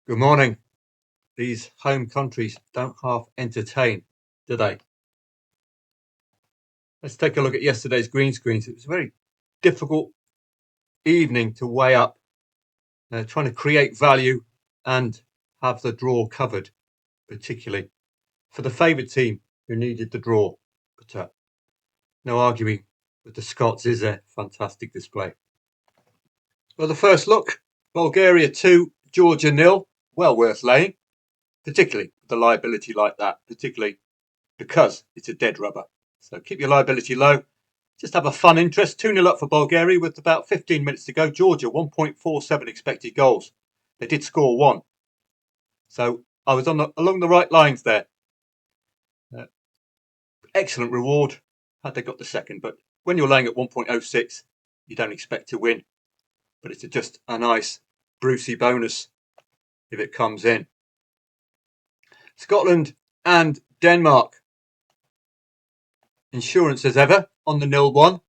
Good morning. These home countries don't half entertain, do they? Let's take a look at yesterday's green screens. It was a very difficult evening to weigh up, trying to create value and have the draw covered, particularly for the favoured team who needed the draw. But no arguing with the Scots, is there? Fantastic display. Well, the first look, Bulgaria 2, Georgia 0. Well worth laying, particularly with a liability like that, particularly because it's a dead rubber. So keep your liability low. Just have a fun interest. 2-0 up for Bulgaria with about 15 minutes to go. Georgia, 1.47 expected goals. They did score one. So I was along the right lines there. Excellent reward had they got the second. But when you're laying at 1.06, you don't expect to win. But it's just a nice Brucey bonus if it comes in. Scotland and Denmark. Insurance as ever on the 0-1.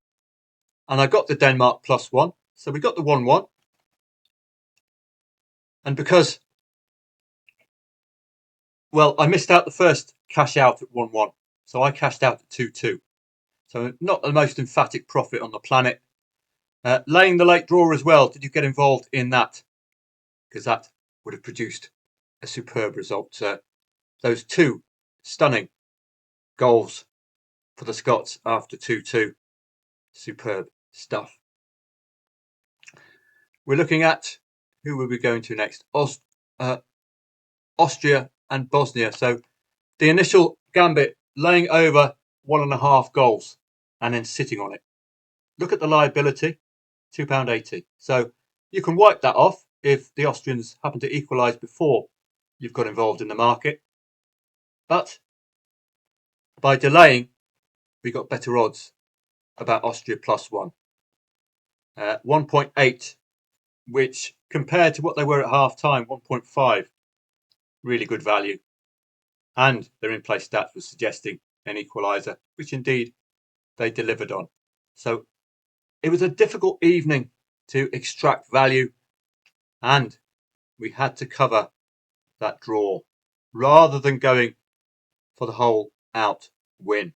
And I got the Denmark +1. So we got the 1-1. And because, well, I missed out the first cash out at 1-1. So I cashed out at 2-2. So not the most emphatic profit on the planet. Laying the late draw as well. Did you get involved in that? Because that would have produced a superb result. Those two stunning goals for the Scots after 2-2. Superb stuff. We're looking at, who will we going to next? Austria and Bosnia. So the initial gambit, laying over 1.5 goals and then sitting on it. Look at the liability, £2.80. So you can wipe that off if the Austrians happen to equalise before you've got involved in the market. But by delaying, we got better odds about Austria +1. 1.8, which compared to what they were at half time, 1.5, really good value. And their in-play stats were suggesting an equaliser, which indeed they delivered on. So it was a difficult evening to extract value, and we had to cover that draw rather than going for the whole out win.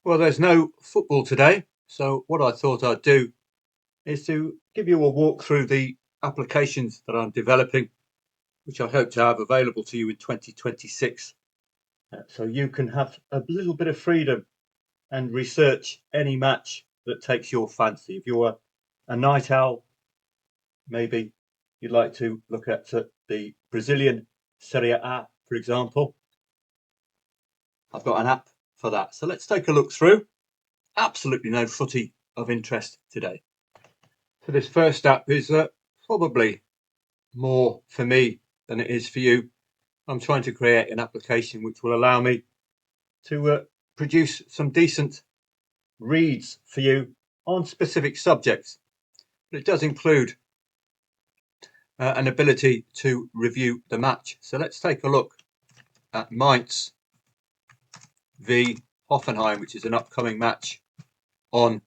Well, there's no football today, so what I thought I'd do is to give you a walk through the applications that I'm developing, which I hope to have available to you in 2026. So you can have a little bit of freedom and research any match that takes your fancy. If you're a night owl, maybe you'd like to look at the Brazilian SerieA, for example. I've got an app for that. So let's take a look through. Absolutely no footy of interest today. So this first app is probably more for me than it is for you. I'm trying to create an application which will allow me to produce some decent reads for you on specific subjects. But it does include an ability to review the match. So let's take a look at Mainz v Hoffenheim, which is an upcoming match on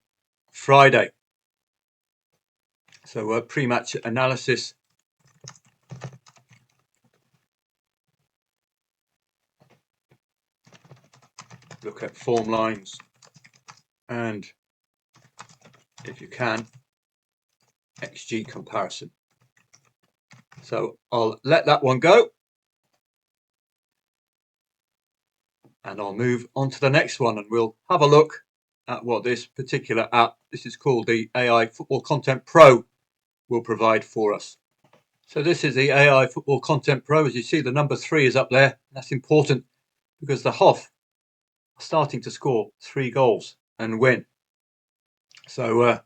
Friday. So pre-match analysis. Look at form lines and, if you can, XG comparison. So I'll let that one go and I'll move on to the next one, and we'll have a look at what this particular app, this is called the AI Football Content Pro, will provide for us. So this is the AI Football Content Pro. As you see, the number 3 is up there. That's important because the Hoff are starting to score 3 goals and win. So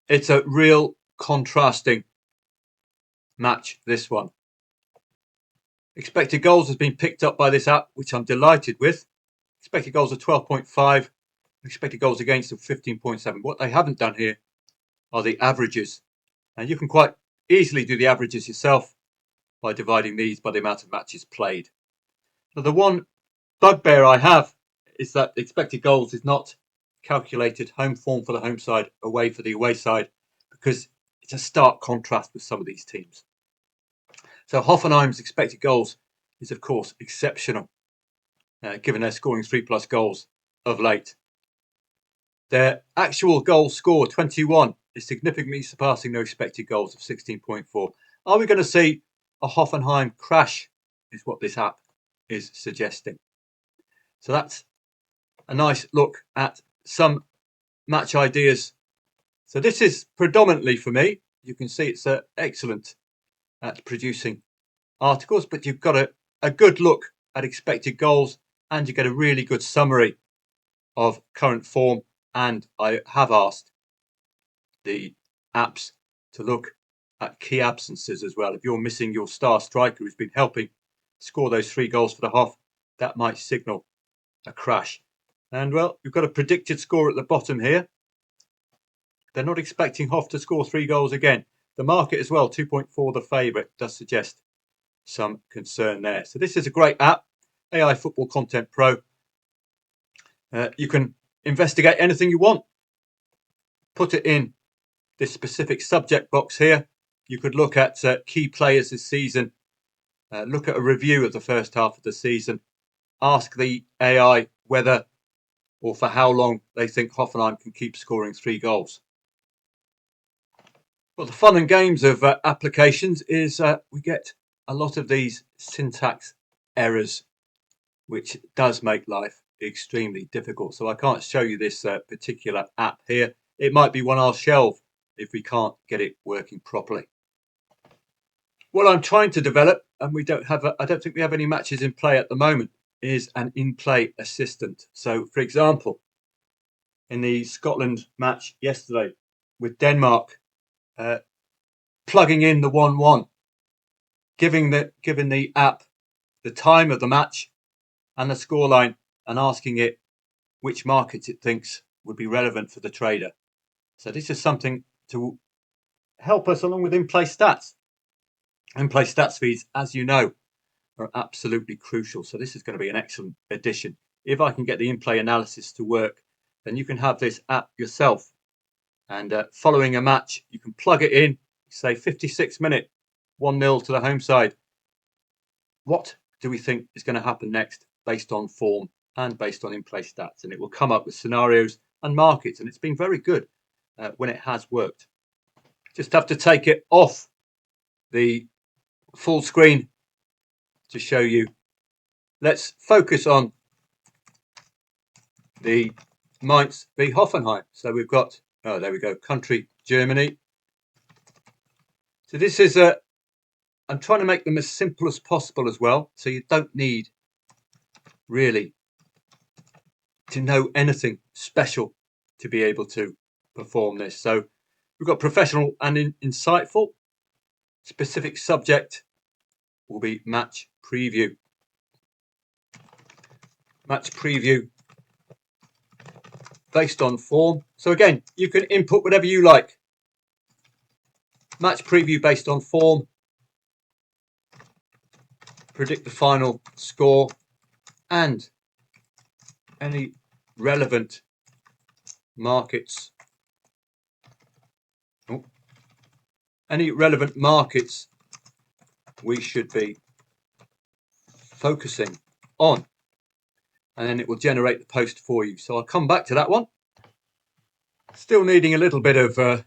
it's a real contrasting match, this one. Expected goals has been picked up by this app, which I'm delighted with. Expected goals are 12.5. Expected goals against of 15.7. What they haven't done here are the averages. And you can quite easily do the averages yourself by dividing these by the amount of matches played. Now, the one bugbear I have is that expected goals is not calculated home form for the home side, away for the away side, because it's a stark contrast with some of these teams. So Hoffenheim's expected goals is, of course, exceptional, given they're scoring 3+ goals of late. Their actual goal score, 21, is significantly surpassing their expected goals of 16.4. Are we going to see a Hoffenheim crash, is what this app is suggesting. So that's a nice look at some match ideas. So this is predominantly for me. You can see it's excellent at producing articles, but you've got a good look at expected goals, and you get a really good summary of current form. And I have asked the apps to look at key absences as well. If you're missing your star striker who's been helping score those 3 goals for the Hoff, that might signal a crash. And well, you've got a predicted score at the bottom here. They're not expecting Hoff to score 3 goals again. The market as well, 2.4 the favourite, does suggest some concern there. So this is a great app, AI Football Content Pro. You can investigate anything you want. Put it in this specific subject box here. You could look at key players this season. Look at a review of the first half of the season. Ask the AI whether or for how long they think Hoffenheim can keep scoring 3 goals. Well, the fun and games of applications is we get a lot of these syntax errors, which does make life extremely difficult. So I can't show you this particular app here. It might be one I'll shelve if we can't get it working properly. What I'm trying to develop, and I don't think we have any matches in play at the moment, is an in-play assistant. So, for example, in the Scotland match yesterday with Denmark, plugging in the 1-1, giving the app the time of the match and the scoreline, and asking it which markets it thinks would be relevant for the trader. So this is something to help us along with in-play stats. In-play stats feeds, as you know, are absolutely crucial. So this is going to be an excellent addition. If I can get the in-play analysis to work, then you can have this app yourself. And following a match, you can plug it in, say 56 minute, 1-0 to the home side. What do we think is going to happen next based on form and based on in-play stats? And it will come up with scenarios and markets. And it's been very good when it has worked. Just have to take it off the full screen to show you. Let's focus on the Mainz v Hoffenheim. So we've got, oh, there we go, country Germany. So this is I'm trying to make them as simple as possible as well. So you don't need really to know anything special to be able to perform this. So we've got professional and insightful. Specific subject will be match preview. Match preview based on form. So again, you can input whatever you like. Match preview based on form. Predict the final score and any relevant markets. Any relevant markets we should be focusing on. And then it will generate the post for you. So I'll come back to that one. Still needing a little bit of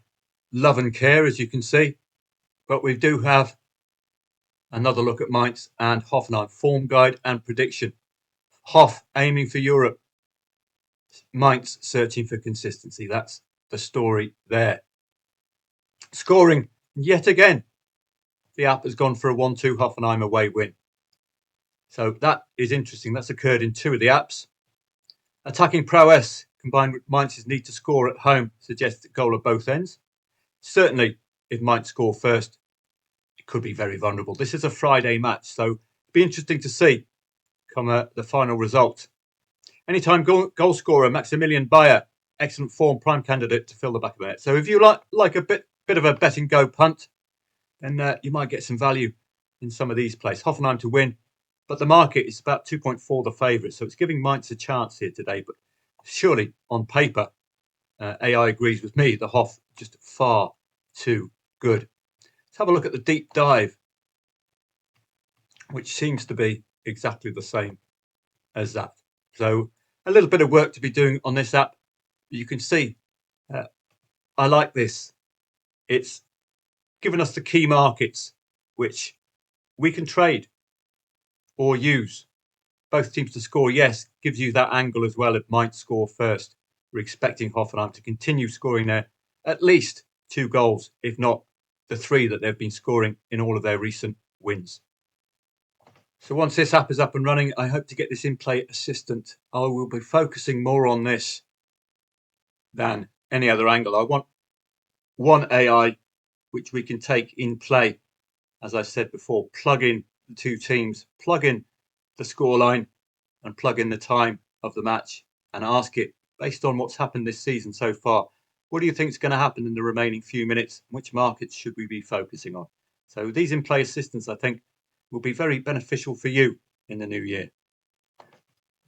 love and care, as you can see. But we do have another look at Mainz and Hoffenheim. Form guide and prediction. Hoff aiming for Europe. Mainz searching for consistency. That's the story there. Scoring, yet again. The app has gone for a 1-2 Hoffenheim away win. So that is interesting. That's occurred in 2 of the apps. Attacking prowess combined with Mainz's need to score at home suggests a goal at both ends. Certainly, if Mainz score first, it could be very vulnerable. This is a Friday match, so it'll be interesting to see come the final result. Anytime goal scorer Maximilian Bayer, excellent form, prime candidate to fill the back of the net. So if you like a bit of a bet and go punt, then you might get some value in some of these plays. Hoffenheim to win. But the market is about 2.4 the favourite, so it's giving Mainz a chance here today. But surely, on paper, AI agrees with me, the Hoff just far too Good. Let's have a look at the deep dive, which seems to be exactly the same as that. So a little bit of work to be doing on this app. You can see I like this. It's given us the key markets which we can trade or use. Both teams to score, yes, gives you that angle as well. It might score first. We're expecting Hoffenheim to continue scoring there at least 2 goals, if not the 3 that they've been scoring in all of their recent wins. So once this app is up and running, I hope to get this in-play assistant. I will be focusing more on this than any other angle. I want one AI which we can take in play. As I said before, plug in the 2 teams, plug in the scoreline and plug in the time of the match and ask it, based on what's happened this season so far, what do you think is going to happen in the remaining few minutes? Which markets should we be focusing on? So these in-play assistants, I think, will be very beneficial for you in the new year.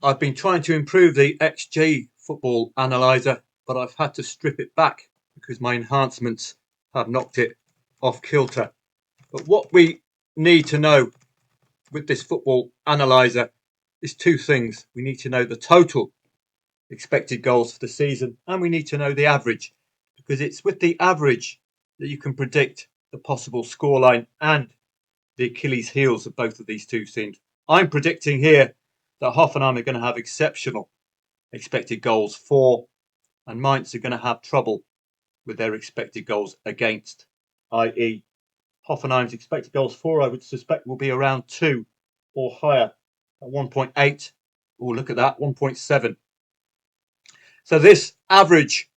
I've been trying to improve the XG football analyzer, but I've had to strip it back because my enhancements have knocked it off kilter. But what we need to know with this football analyzer is 2 things. We need to know the total expected goals for the season, and we need to know the average, because it's with the average that you can predict the possible scoreline and the Achilles heels of both of these 2 teams. I'm predicting here that Hoffenheim are going to have exceptional expected goals for, and Mainz are going to have trouble with their expected goals against, i.e. Hoffenheim's expected goals for, I would suspect, will be around 2 or higher at 1.8. Oh, look at that, 1.7. So this average,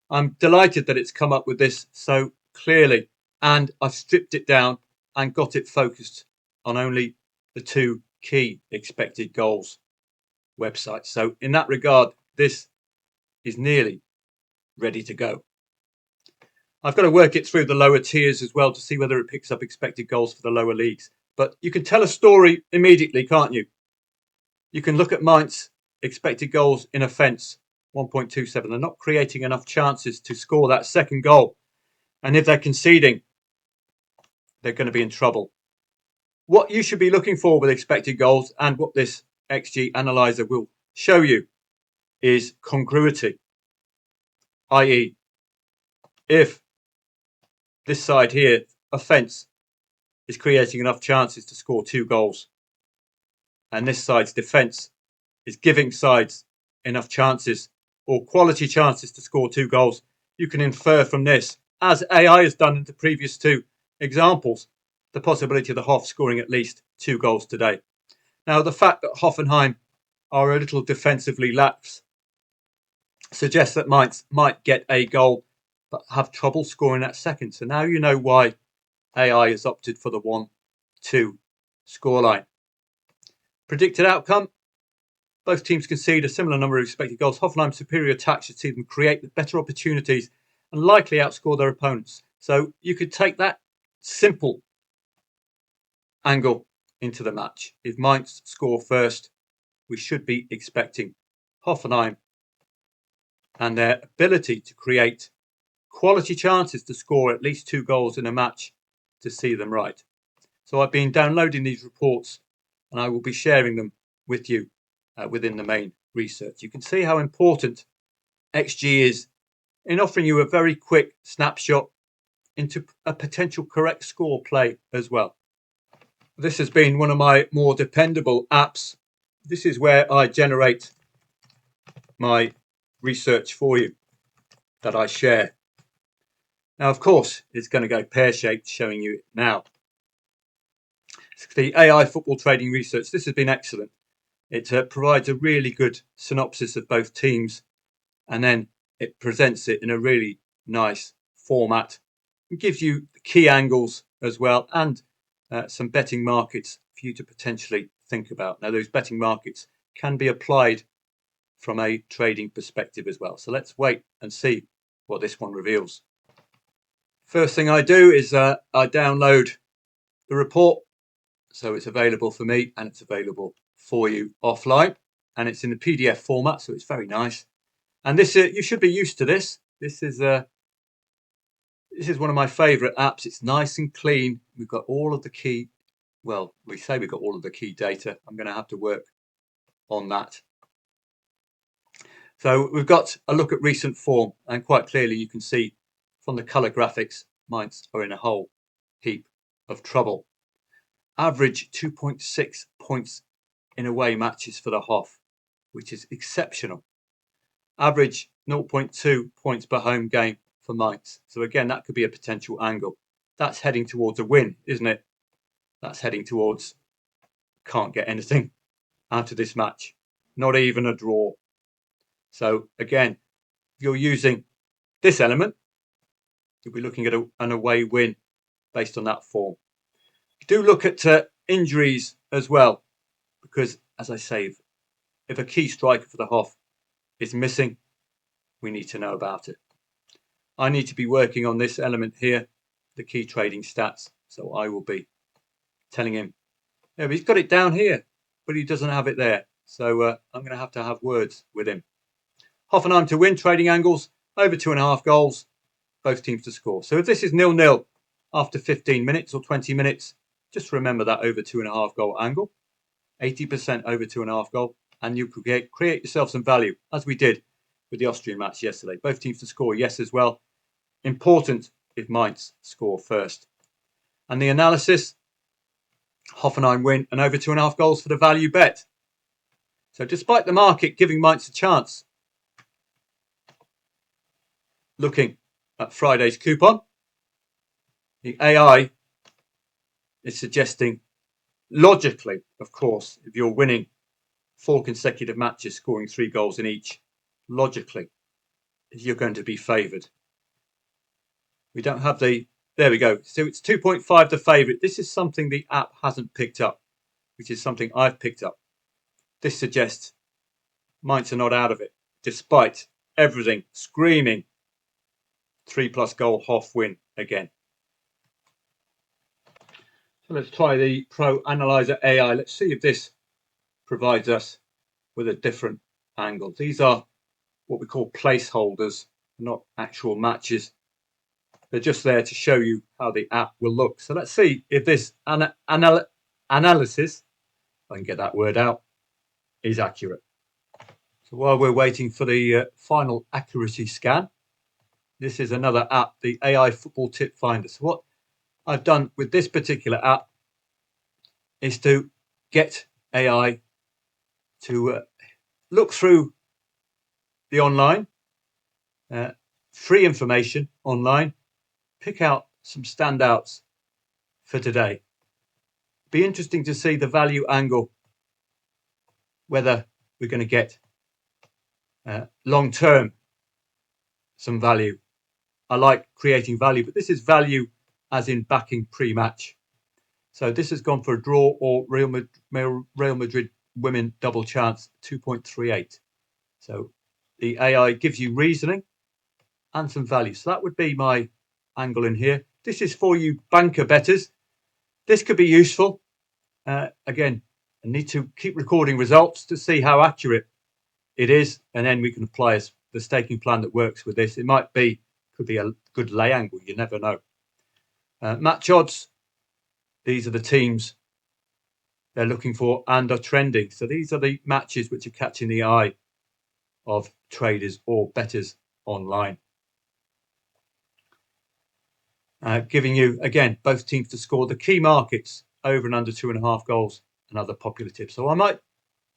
I'm delighted that it's come up with this so clearly, and I've stripped it down and got it focused on only the 2 key expected goals websites. So in that regard, this is nearly ready to go. I've got to work it through the lower tiers as well to see whether it picks up expected goals for the lower leagues. But you can tell a story immediately, can't you? You can look at Mainz expected goals in offence, 1.27. They're not creating enough chances to score that second goal. And if they're conceding, they're going to be in trouble. What you should be looking for with expected goals, and what this XG analyzer will show you, is congruity. I.e., if this side here, offence, is creating enough chances to score 2 goals, and this side's defence is giving sides enough chances or quality chances to score 2 goals, you can infer from this, as AI has done in the previous 2 examples, the possibility of the Hoff scoring at least 2 goals today. Now, the fact that Hoffenheim are a little defensively lax suggests that Mainz might get a goal but have trouble scoring that second. So now you know why AI has opted for the 1-2 scoreline. Predicted outcome: both teams concede a similar number of expected goals. Hoffenheim's superior attack should see them create the better opportunities and likely outscore their opponents. So you could take that simple angle into the match. If Mainz score first, we should be expecting Hoffenheim and their ability to create quality chances to score at least 2 goals in a match to see them right. So I've been downloading these reports and I will be sharing them with you within the main research. You can see how important XG is in offering you a very quick snapshot into a potential correct score play as well. This has been one of my more dependable apps. This is where I generate my research for you that I share. Now, of course, it's going to go pear-shaped, showing you it now. It's the AI football trading research. This has been excellent. It provides a really good synopsis of both teams, and then it presents it in a really nice format. It gives you key angles as well, and some betting markets for you to potentially think about. Now, those betting markets can be applied from a trading perspective as well. So let's wait and see what this one reveals. First thing I do is I download the report. So it's available for me and it's available for you offline. And it's in the PDF format, so it's very nice. And this you should be used to this. This is This is one of my favorite apps. It's nice and clean. We've got all of the key, well, we say we've got all of the key data. I'm going to have to work on that. So we've got a look at recent form, and quite clearly you can see from the color graphics, Mainz are in a whole heap of trouble. Average 2.6 points in away matches for the Hoff, which is exceptional. Average 0.2 points per home game for Mainz. So again, that could be a potential angle. That's heading towards a win, isn't it? That's heading towards can't get anything out of this match, not even a draw. So again, if you're using this element, you'll be looking at an away win based on that form. Do look at injuries as well, because as I say, if a key striker for the Hoff is missing, we need to know about it. I need to be working on this element here, the key trading stats. So I will be telling him, yeah, he's got it down here, but he doesn't have it there. So I'm going to have words with him. Hoffenheim to win, trading angles, over 2.5 goals, both teams to score. So if this is 0-0 after 15 minutes or 20 minutes, just remember that over 2.5 goal angle, 80% over 2.5 goal, and you could create yourself some value, as we did with the Austrian match yesterday. Both teams to score, yes, as well. Important if Mainz score first. And the analysis, Hoffenheim win and over 2.5 goals for the value bet. So despite the market giving Mainz a chance, looking at Friday's coupon, the AI is suggesting, logically, of course, if you're winning 4 consecutive matches, scoring 3 goals in each, logically, you're going to be favoured. We don't have the, there we go. So it's 2.5 the favourite. This is something the app hasn't picked up, which is something I've picked up. This suggests Mainz are not out of it, despite everything screaming 3+ goal Hoff win again. So let's try the Pro Analyzer AI. Let's see if this provides us with a different angle. These are what we call placeholders, not actual matches. They're just there to show you how the app will look. So let's see if this analysis, if I can get that word out, is accurate. So while we're waiting for the final accuracy scan, this is another app, the AI Football Tip Finder. So what I've done with this particular app is to get AI to look through the online, free information online, pick out some standouts for today. Be interesting to see the value angle, whether we're going to get long term some value. I like creating value, but this is value as in backing pre-match. So this has gone for a draw or Real Madrid women double chance, 2.38. So the AI gives you reasoning and some value. So that would be my angle in here. This is for you banker bettors. This could be useful. Again, I need to keep recording results to see how accurate it is, and then we can apply the staking plan that works with this. It could be a good lay angle. You never know. Match odds. These are the teams they're looking for and are trending. So these are the matches which are catching the eye of traders or bettors online. Giving you, again, both teams to score, the key markets, over and under 2.5 goals, and other popular tips. So I might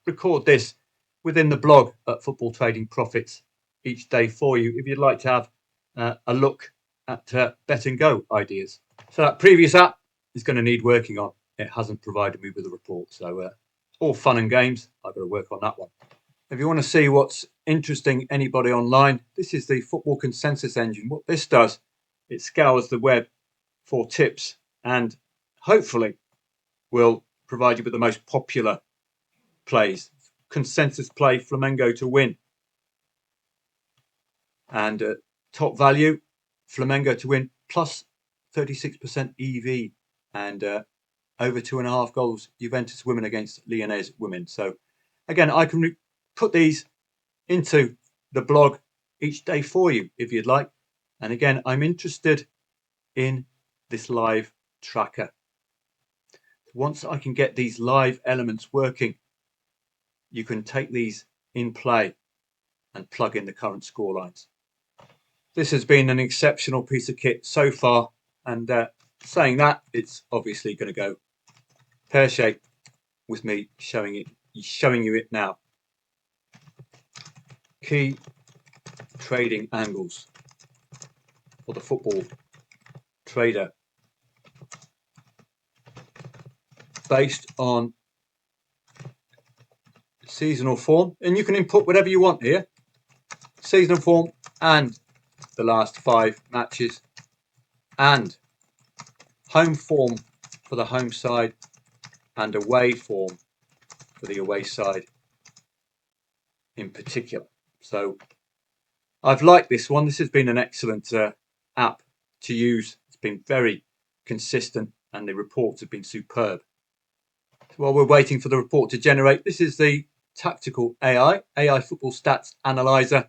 record this within the blog at Football Trading Profits each day for you if you'd like to have a look at bet and go ideas. So that previous app is going to need working on. It hasn't provided me with a report. So all fun and games. I've got to work on that one. If you want to see what's interesting anybody online, this is the Football Consensus Engine. What this does, it scours the web for tips and hopefully will provide you with the most popular plays. Consensus play, Flamengo to win. And top value, Flamengo to win, plus 36% EV. And over 2.5 goals, Juventus women against Lyonnaise women. So again, I can put these into the blog each day for you if you'd like. And again, I'm interested in this live tracker. Once I can get these live elements working, you can take these in play and plug in the current score lines. This has been an exceptional piece of kit so far, and saying that, it's obviously going to go pear-shaped with me showing you it now. Key trading angles for the football trader based on seasonal form, and you can input whatever you want here. Seasonal form and the last 5 matches, and home form for the home side and away form for the away side in particular. So I've liked this one. This has been an excellent app to use. It's been very consistent and the reports have been superb. So while we're waiting for the report to generate, this is the Tactical AI Football Stats Analyzer.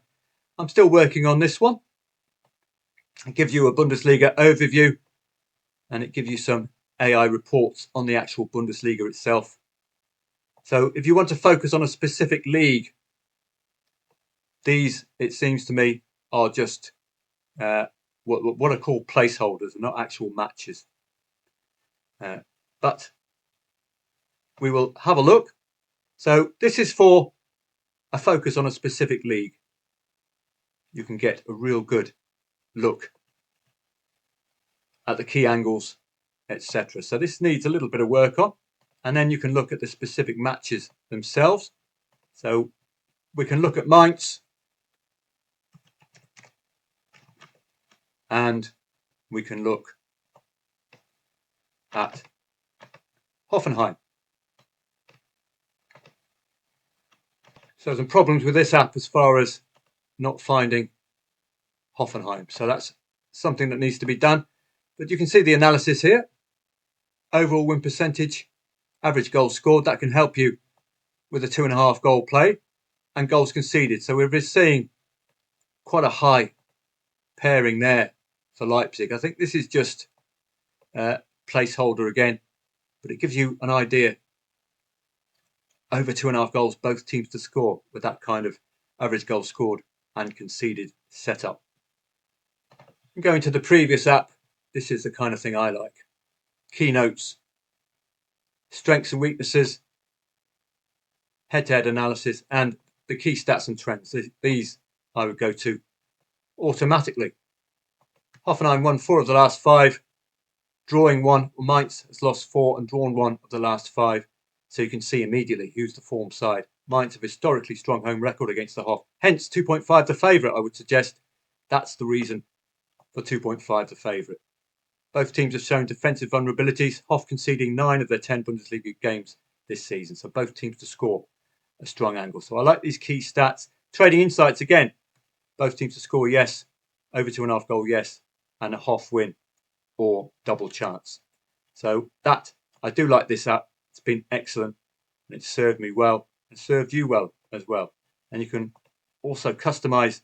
I'm still working on this one. It gives you a Bundesliga overview and it gives you some AI reports on the actual Bundesliga itself. So if you want to focus on a specific league, these, it seems to me, are just what are called placeholders and not actual matches. But we will have a look. So this is for a focus on a specific league. You can get a real good look at the key angles, etc. So this needs a little bit of work on, and then you can look at the specific matches themselves. So we can look at Mainz, and we can look at Hoffenheim. So some problems with this app as far as not finding Hoffenheim. So that's something that needs to be done. But you can see the analysis here. Overall win percentage, average goals scored. That can help you with a 2.5 goal play, and goals conceded. So we're seeing quite a high pairing there for Leipzig. I think this is just placeholder again, but it gives you an idea. Over 2.5 goals, both teams to score with that kind of average goals scored and conceded setup. Going to the previous app, this is the kind of thing I like. Keynotes, strengths and weaknesses, head-to-head analysis, and the key stats and trends. These I would go to automatically. Hoffenheim won 4 of the last 5, drawing 1. Mainz has lost 4 and drawn 1 of the last 5. So you can see immediately who's the form side. Mainz have historically strong home record against the Hoff. Hence 2.5 the favourite, I would suggest. That's the reason for 2.5 the favourite. Both teams have shown defensive vulnerabilities. Hoff conceding 9 of their 10 Bundesliga games this season. So both teams to score a strong angle. So I like these key stats. Trading insights again. Both teams to score, yes. Over 2.5 goal, yes. And a Hoff win or double chance. So that, I do like this app. It's been excellent and it's served me well and served you well as well. And you can also customize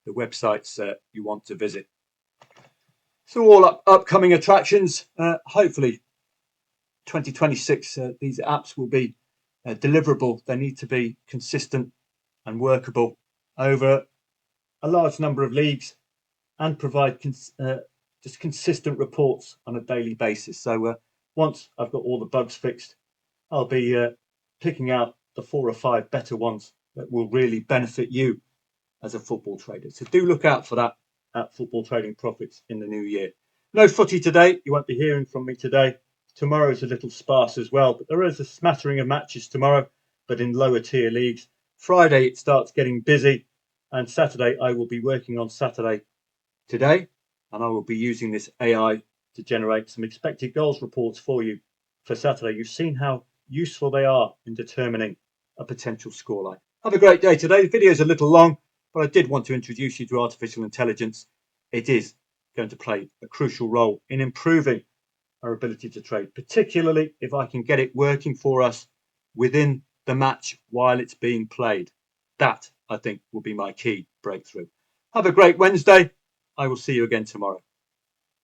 the websites you want to visit. So all upcoming attractions, hopefully 2026, these apps will be deliverable. They need to be consistent and workable over a large number of leagues and provide just consistent reports on a daily basis. So once I've got all the bugs fixed, I'll be picking out the 4 or 5 better ones that will really benefit you as a football trader. So do look out for that at Football Trading Profits in the new year. No footy today. You won't be hearing from me today. Tomorrow's a little sparse as well, but there is a smattering of matches tomorrow, but in lower tier leagues. Friday it starts getting busy, and Saturday I will be working on Saturday today, and I will be using this AI to generate some expected goals reports for you for Saturday. You've seen how useful they are in determining a potential scoreline. Have a great day today. The video is a little long, but I did want to introduce you to artificial intelligence. It is going to play a crucial role in improving our ability to trade, particularly if I can get it working for us within the match while it's being played. That, I think, will be my key breakthrough. Have a great Wednesday. I will see you again tomorrow.